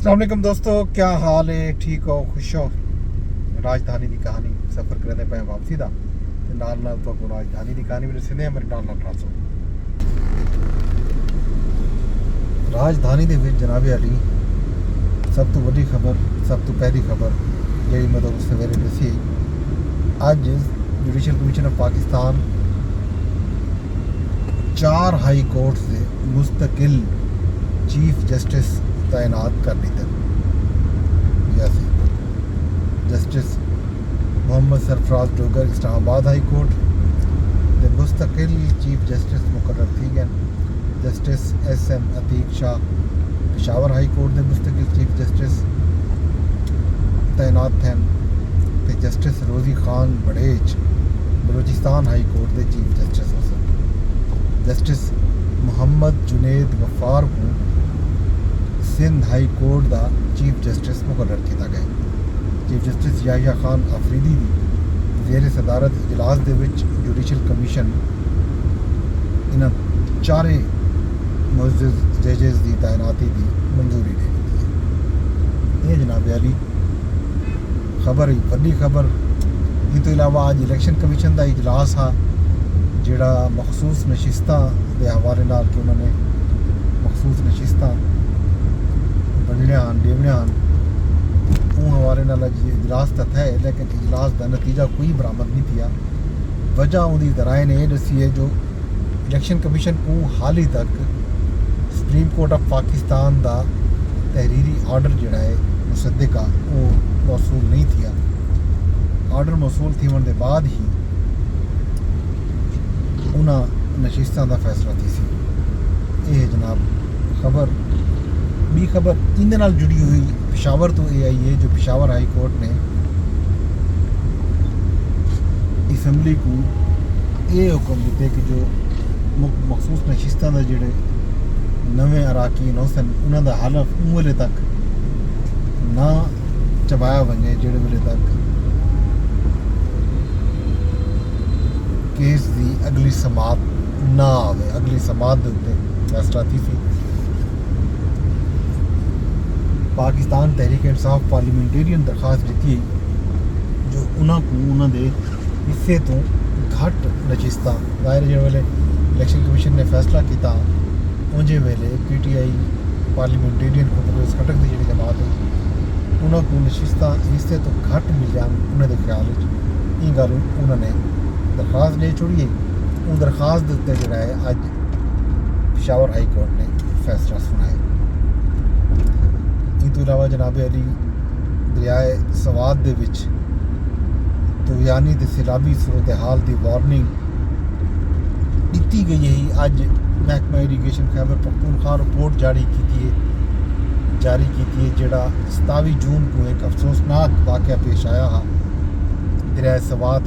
अस्सलाम वालेकुम दोस्तों, क्या हाल है? ठीक हो, खुश हो? राजधानी की कहानी सफ़र करते पे वापसी का नाल तो राजधानी की कहानी भी दसदे मेरे नाल ट्रांसो राजधानी के जनाबे अली सब तो वही खबर, सब तो पहली खबर जी मतलब सवेरे दसी अज judicial commission of Pakistan 4 high court से मुस्तकिल चीफ जस्टिस तैनात कर दिते। जैसे justice Mohammad Sarfaraz Dogar Islamabad high court के मुस्तकिल चीफ जस्टिस मुकर्रर थी गए। Justice SM Atiq Shah Peshawar high court के मुस्तकिल चीफ जस्टिस तैनात थे। तो justice Rozi Khan Barrech Balochistan high court के चीफ जस्टिस हो सकते। जस्टिस मोहम्मद जुनेद गफ्फार को सिंध हाई कोर्ट का चीफ जस्टिस मुकर्रर किया गया। चीफ जस्टिस याहिया खान अफरीदी की जेर सदारत इजलास के जुडिशल कमीशन इन चारे मुअज़्ज़ज़ जजेस की तैनाती की मंजूरी दे दी है। ये जनाब अली खबर ही वड्डी खबर। इन तो इलावा अज इलैक्शन कमीशन का इजलास हा जिहड़ा मखसूस नशिस्तां के हवाले नाल कि उन्होंने मखसूस नशिस्तां बननियां देवनियां उन हवाले नाल इजलास तो है, लेकिन इजलास का नतीजा कोई बरामद नहीं किया। वजह उनकी दराए ने यह दसी है जो इलैक्शन कमीशन को हाल ही तक सुप्रीम कोर्ट ऑफ पाकिस्तान का तहरीरी आर्डर जोड़ा है मुसद्दिका वो मौसूल नहीं थिया। आर्डर मौसूल थीवन के बाद ही उन्होंने नशिस्तां का फैसला थी सी। ये जनाब खबर भी खबर इंदे नाल जुड़ी हुई पेशावर तो ये आई है जो पेशावर हाई कोर्ट ने असैम्बली को ये हुक्म दिते कि जो मखसूस नशिस्तां के जोड़े नवे अराकीन हो सन उन्हों का हलफ उन वेले तक ना चबाया वने जेड़े वेले तक केस की अगली समात ना आवे। अगली समात के उत्ते फैसला थी सी। पाकिस्तान तहरीक इंसाफ पार्लीमेंटेरियन दरखास्त दी जो उन्होंने हिस्से तो घट नशिस्तां जाहिर जिस वेले इलैक्शन कमीशन ने फैसला किया उस वेले PTI पार्लीमेंटेरियन कांग्रेस खटक की जी जमात है उन्होंने नशिस्तां हिस्से तो घट मिल जान उन्होंने ख्याल ये गल उन्होंने दरखास्त दे छोड़िए। उन दरखास्त के उत्ते जोड़ा है अज पेशावर हाई कोर्ट ने फैसला सुनाया। इन तो इलावा जनाब अली दरियाए सवाद दे विच तुगयानी ते सैलाबी सूरत हाल की वार्निंग दी गई है। अज महकमा इरीगेशन खैबर पख्तूनख्वा रिपोर्ट जारी की है जिहड़ा 27 जून को एक अफसोसनाक वाक़या पेश आया हा। दरियाए सवाद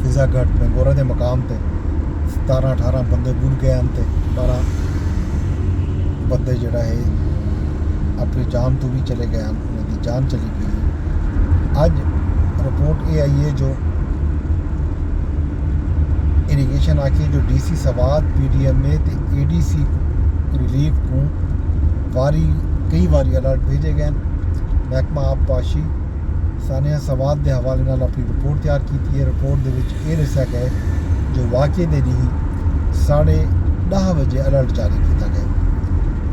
फिजागढ़ बेंगोरा के मकाम पर 17-18 बंदे बुड़ गए हैं तो 12 बंदे जोड़ा है अपनी जान तो भी चले गए हैं, उनकी जान चली गई। अज रिपोर्ट ये आई है जो इरीगेशन आखिए जो DC सवाद PDMA तो ADC रिलीफ को कई बारी अलर्ट भेजे गए। महकमा आबपाशी सानिया सवाद के हवाले नाल अपनी रिपोर्ट तैयार की है। रिपोर्ट के दस्या गया जो वाक़े के लिए 10:30 बजे अलर्ट जारी किया गया।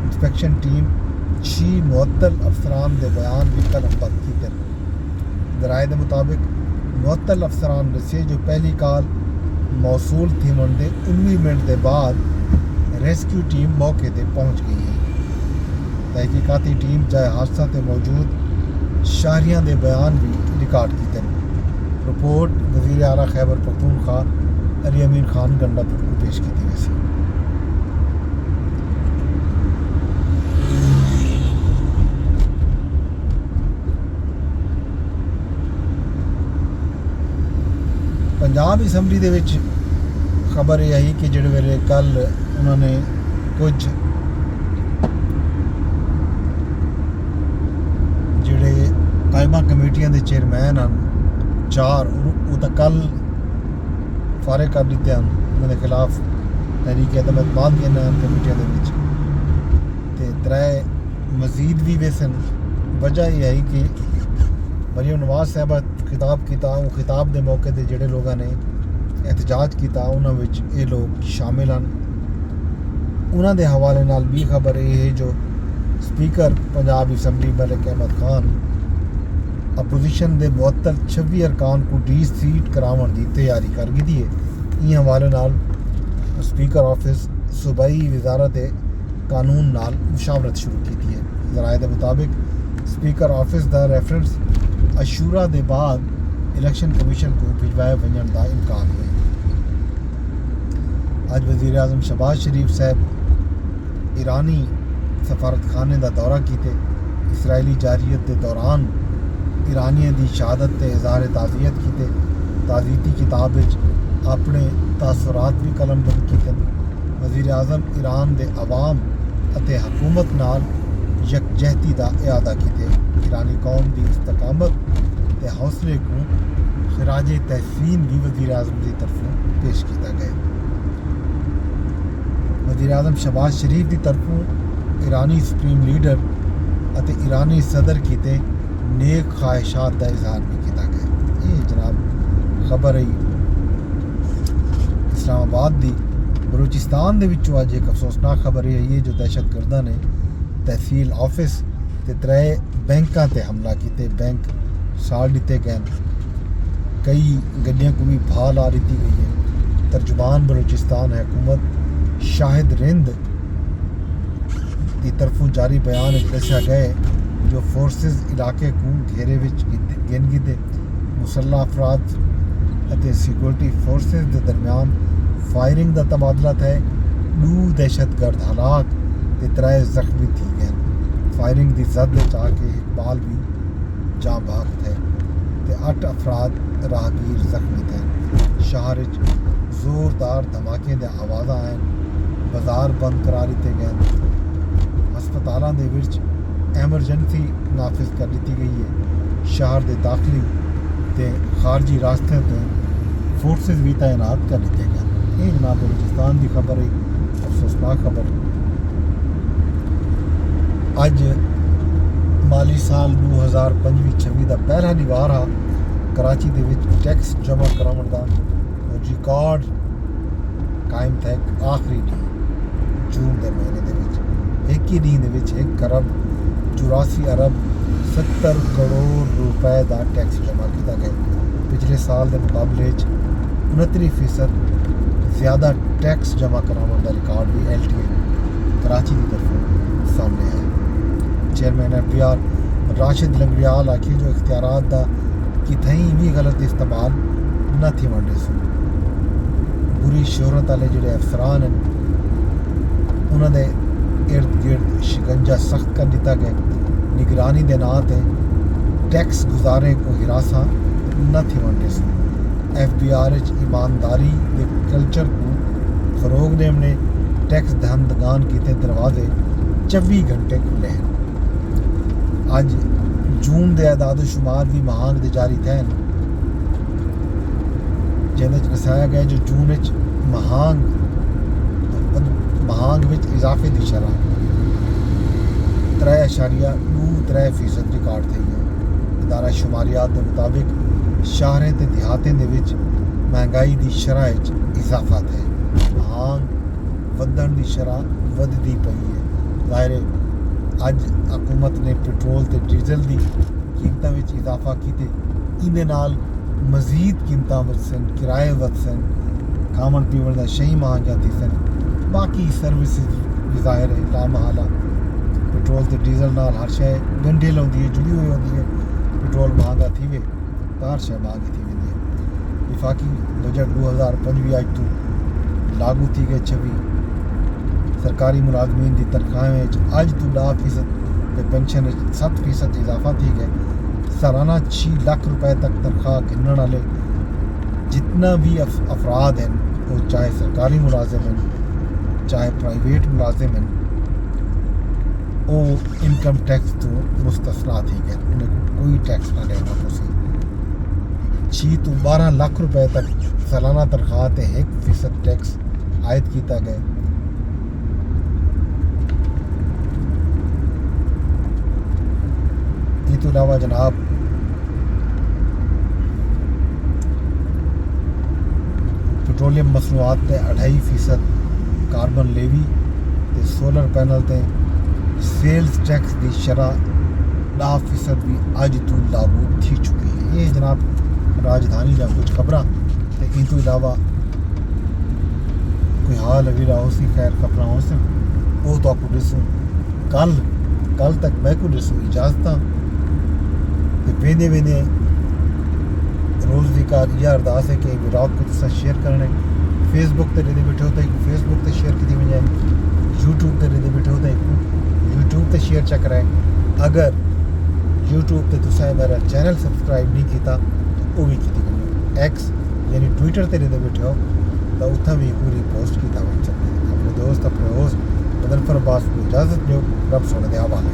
इंस्पैक्शन टीम 6 मुअत्तल अफसरान के बयान भी कलमबंद किए। दराए के मुताबिक मुअत्तल अफसरान दसे जो पहली कॉल मौसूल थी उनके 19 मिनट के बाद रेस्क्यू टीम मौके पर पहुँच गई है। तहकीकाती टीम जाए हादसा से मौजूद शाहरियां के बयान भी रिकॉर्ड किए। रिपोर्ट वज़ीर आला खैबर पख्तूनख्वा अली अमीन खान गंडापुर को पेश की गई सी। पंजाब असैम्बली दे विच खबर यह आई कि जिहड़े वेले कल उन्होंने कुछ जिहड़े कायमा कमेटियां दे चेयरमैन हैं 4 वो तो कल फारिग कर दिते हैं। उन्होंने खिलाफ तहरीक अदम एतमाद दी कमेटियां दे विच ते 3 मजीद भी वैसन वजह यह है कि मरियम नवाज साहबा खिताब के मौके पर जोड़े लोगों ने एहतजाज किया उन्होंने ये लोग शामिल हैं। उन्होंने हवाले नाल भी खबर ये है जो speaker Punjab assembly Malik Ahmad Khan opposition के 72-26 अरकान को डी-सीट करावन की तैयारी कर गई है। इन हवाले नाल स्पीकर ऑफिस सूबाई वजारत कानून नाल मुशावरत शुरू की है। जराए के मुताबिक स्पीकर ऑफिस का रेफरेंस अशूरा के बाद इलेक्शन कमीशन को भिजवाए वजन का इम्कान है। अज वज़ीर आज़म शहबाज शरीफ साहब ईरानी सफारत खाने का दौरा किए। इसराइली जारियत के दौरान ईरानियों की शहादत से इजहार ताज़ियत किए। ताज़ियती किताब अपने तासुरात भी कलमबंद किए। वज़ीर आज़म ईरान के अवाम अते हुकूमत नाल यकजहती का इआदा किए। ईरानी कौम की इस्तकामत के हौसले को खराज तहसीन भी वज़ीर आज़म की तरफों पेश किया गया। वज़ीर आज़म शहबाज शरीफ की तरफों ईरानी सुप्रीम लीडर अते ईरानी सदर किते नेक ख्वाहिशात का इजहार भी किया गया। ये जनाब खबर है इस्लामाबाद की। बलूचिस्तान के विचों अज एक अफसोसनाक खबर है जो दहशतगर्दा ने तहसील ऑफिस ते 3 बैंकों ते हमला किए। बैंक साड़ दिते गए। कई गड्डियों को भी भा ला दी गई है। तर्जुमान बलूचिस्तान हुकूमत शाहिद रिंद की तरफों जारी बयान दसा गए जो फोर्सेस इलाके को घेरे गिन गिते मुसल्ला अफराद अते सिक्योरिटी फोर्सेस के दरमियान फायरिंग का तबादला है। 2 दहशतगर्द हलाक ते 3 जख्मी थी गए। फायरिंग की जद आके इकबाल भी जाँ बाग थे ते 8 अफराद राहगीर जख्मी थे। शहर जोरदार धमाके के आवाज़ आए। बाजार बंद करा दिते गए। हस्पतालों के विच एमरजेंसी नाफिज कर दी गई है। शहर के दाखिली ते खारजी रास्ते पर फोर्सेस भी तैनात कर दिए गए। ये जनाब बलूचिस्तान की खबर है, अफसोसनाक खबर। अज माली साल 2025-26 का पहला निवार आ कराची के विच टैक्स जमा कराने का रिकॉर्ड कायम था। आखिरी डी जून के महीने के एक ही दिन 1 अरब 84 अरब 70 करोड़ रुपए का टैक्स जमा किया गया। पिछले साल के मुकाबले 29% ज़्यादा टैक्स जमा कराने का रिकॉर्ड भी LTA कराची की तरफ सामने है। चेयरमैन FBR राशिद लंगड़ियाल आखिए जो इख्तियारात का कितई भी गलत इस्तेमाल न थी वंडे सो। बुरी शोहरत वाले जोड़े अफसरान हैं उन्होंने इर्द गिर्द शिकंजा सख्त कर दिता गया। निगरानी के नाँ से टैक्स गुजारे को हिरासा न थी वंडे सो। FBR ईमानदारी के कल्चर को फरोग देने टैक्स दहंदगान किए दरवाजे 24 घंटे खुले हैं। अज जून के आदाद शुमार भी महांग के जारी थे जिन्हें दसाया गया जो जून महांग इजाफे की शरह 3.23% रिकॉर्ड थी है। इदारा शुमारियात के मुताबिक शहरें ते देहातें दे विच महंगाई की शरह इजाफा है। महांग वधन की शरह वधदी पई है। ज़ाहिर है अज हुकूमत ने पेट्रोल ते डीजल की कीमतों में इजाफा किए। इहदे नाल मजीद कीमत वधसन, किराए वधसन, खावन पीवन का शई महंगा थी सन। बाकी सर्विसिज भी ज़ाहिर है लामहाला पेट्रोल ते डीजल नाल हर शय गंढे लाउंदी है, जुड़ी हुई होती है। पेट्रोल महंगा थी वे तो हर शय महंगी थी वेंदी है। विफाकी बजट 2025 अज तो लागू थी गए 26। सरकारी मुलाजमीन की तनख्वाहें अज तो 10% ते पेंशन 7% इजाफा थी गए। सालाना 6 लाख रुपए तक तनख्वाह गिनने वाले जितना भी अफराद हैं वो चाहे सरकारी मुलाजिम हैं चाहे प्राइवेट मुलाजिम हैं वो इनकम टैक्स तो मुस्तस्ना थी गए। उन्हें कोई टैक्स ना देना उसी 6 तो 12 लाख रुपए तक सालाना तनख्वाह ते 1% टैक्स आयद किया गया। इलावा जनाब पेट्रोलियम मसनूआत ते 2.5% कार्बन लेवी ते सोलर पैनल ते सेल्स टैक्स की शरह 10% भी अज तो लागू थी चुकी है। ये जनाब राजधानी का कुछ खबर ते इन तो इलावा कोई हाल अभी रहा सी खैर खबर हो से वो तो आपको दसूँ कल तक मैं को दसूँ इजाजत वेने वेने रोज़ की कार यह अरदास है कि विराग को तुसा शेयर करने फेसबुक ते रेदे बैठे होते फेसबुक ते शेयर की बजाय यूट्यूब ते रेदे बैठे होते यूट्यूब ते शेयर चेक कराए। अगर यूट्यूब ते तुसा मेरा चैनल सब्सक्राइब नहीं किया तो वो भी की एक्स यानी ट्विटर ते रेदे बैठे हो तो उत्था भी पूरी पोस्ट किया बन सकते। अपने दोस्त अपने होस्ट मुज़फ़्फ़र अब्बास को इजाज़त दो। रब सोने दे हवाले।